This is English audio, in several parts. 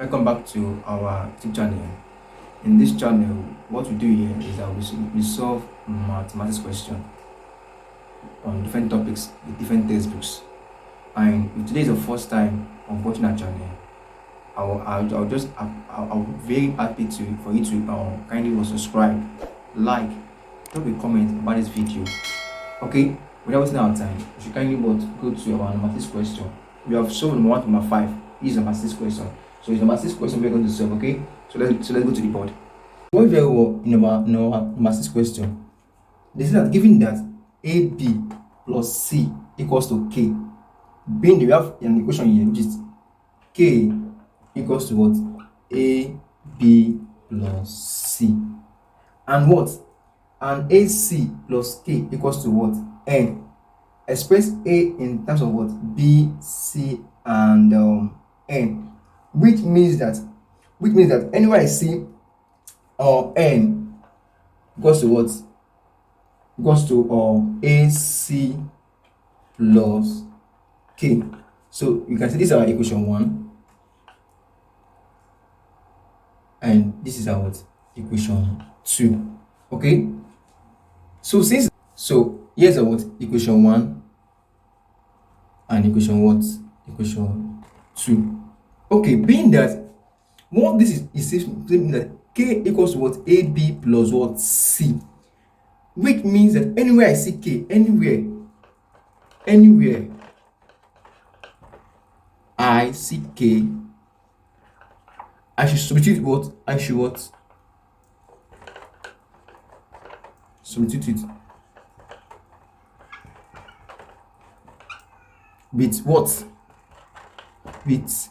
Welcome back to our YouTube channel. In this channel, what we do here is that we solve mathematics questions on different topics with different textbooks. And if today is the first time of watching our channel, I'll be very happy for you to kindly subscribe, like, drop a comment about this video. Okay, without wasting our time, you should kindly go to our mathematics question. We have solved number 1 to number 5. This is number 6 question. So it's number 6 question we're going to solve. Okay, so let's go to the board. What very well in our number 6 question, they say that given that AB plus C equals to K, being we have an equation here which is K equals to what? AB plus C, and what? And AC plus K equals to what? N. Express A in terms of what? B, C, and N, which means that anywhere I see N equals to what? Equals to AC plus K. So you can see this is our equation 1, and this is our equation 2. Okay, so here's our equation 1 and equation 2. Okay, being that what this is saying that K equals to what? AB plus what? C, which means that anywhere I see K, anywhere I see K, I should substitute what? Substitute it with what? With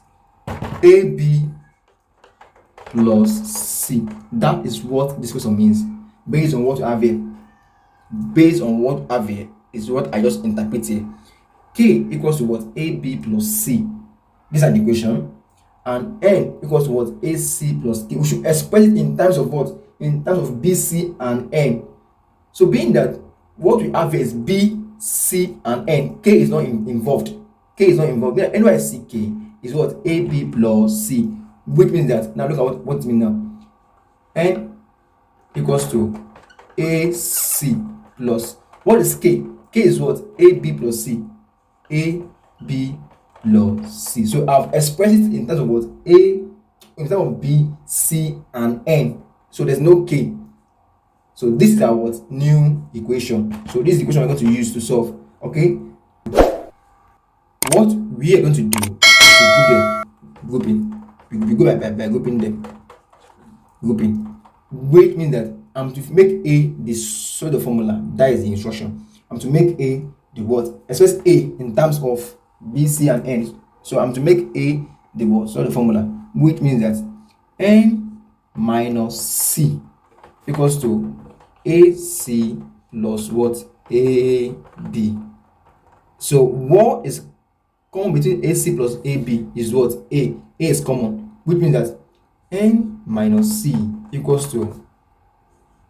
AB plus C. That is what this question means. Based on what you have here, is what I just interpreted. K equals to what? AB plus C. This is the equation. And N equals to what? AC plus K. We should express it in terms of what? In terms of BC and N. So being that what we have here is B, C, and N, K is not involved. Anyway, I see K is what? AB plus C, which means that, now look at what it means now. N equals to AC plus, what is K? K is what? AB plus C. AB plus C. So I've expressed it in terms of what? In terms of B, C, and N. So there's no K. So this is our new equation. So this is the equation we're going to use to solve. Okay. What we are going to do is to group them. Grouping. We go by grouping them. Which means that I'm to make A the sort of formula. That is the instruction. I'm to make A the what? Express A in terms of B, C, and N. So I'm to make A the what? Sort of formula. Which means that N minus C equals to AC plus what? AB. So what is common between AC plus AB is what? A is common, which means that N minus C equals to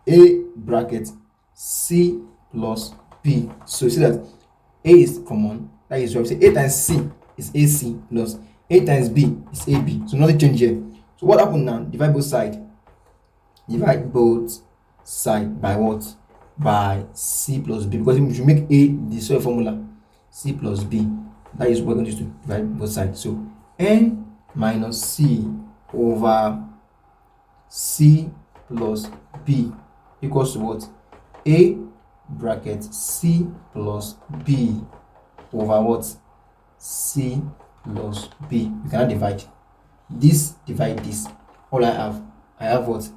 A bracket C plus B. So you see that A is common. That is why we say A times C is AC plus A times B is AB. So nothing change here. So what happened now? Divide both sides by what? By C plus B, because we should make A the sort of formula C plus B. That is what we're going to use to divide both sides. So N minus C over C plus B equals to what? A bracket C plus B over what? C plus B. We cannot divide this. All I have what?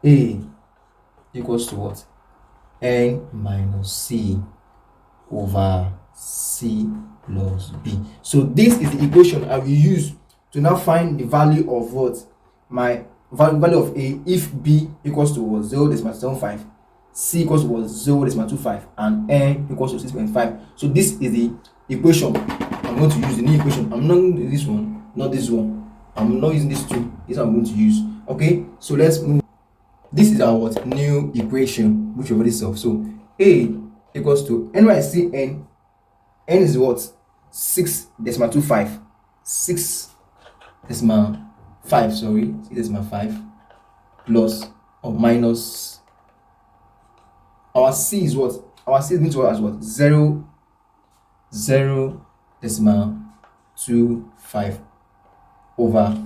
A equals to what? N minus C over C plus B. So this is the equation I will use to now find the value of what? My value of A if B equals to what? 0.75, C equals to what? 0.25, and N equals to 6.5. So this is the equation I'm going to use, the new equation. I'm not going to use this one, not this one. I'm not using this two. This one I'm going to use. Okay, so let's move. This is our what? New equation which we already solved. So A equals to NYC N is what? 6.25. 6 decimal 5, sorry, 6 decimal 5 plus or minus, our C is what? Our C is going to work as what? 0 decimal 25 over,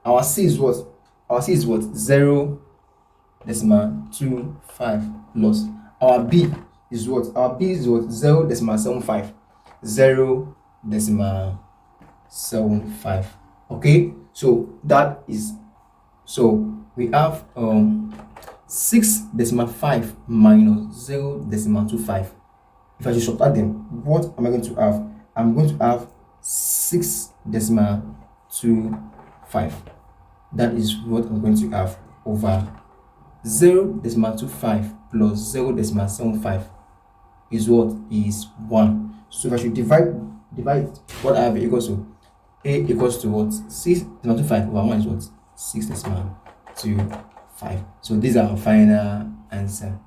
our C is what? Our C is what? 0 decimal 25 plus, our B is what? Our B is what? 0 decimal 75. 0 decimal 75. Okay, so that is, so we have 6 decimal 5 minus 0 decimal 25. If I should subtract them, what am I going to have? I'm going to have 6 decimal 25. That is what I'm going to have over 0 decimal 25 plus 0 decimal 75 is what? Is 1. So if I should divide what I have equals to, A equals to what? 6 decimal 25 over 1 is what? 6 decimal 25. So these are our final answer.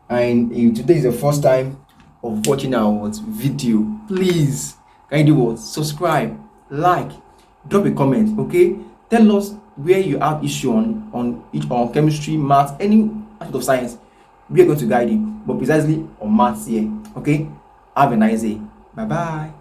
And if today is the first time of watching our video, please can you do what? Subscribe, like, drop a comment. Okay, tell us where you have issue on chemistry, math, any aspect of science. We are going to guide you, but precisely on maths here. Okay, have a nice day. Bye bye.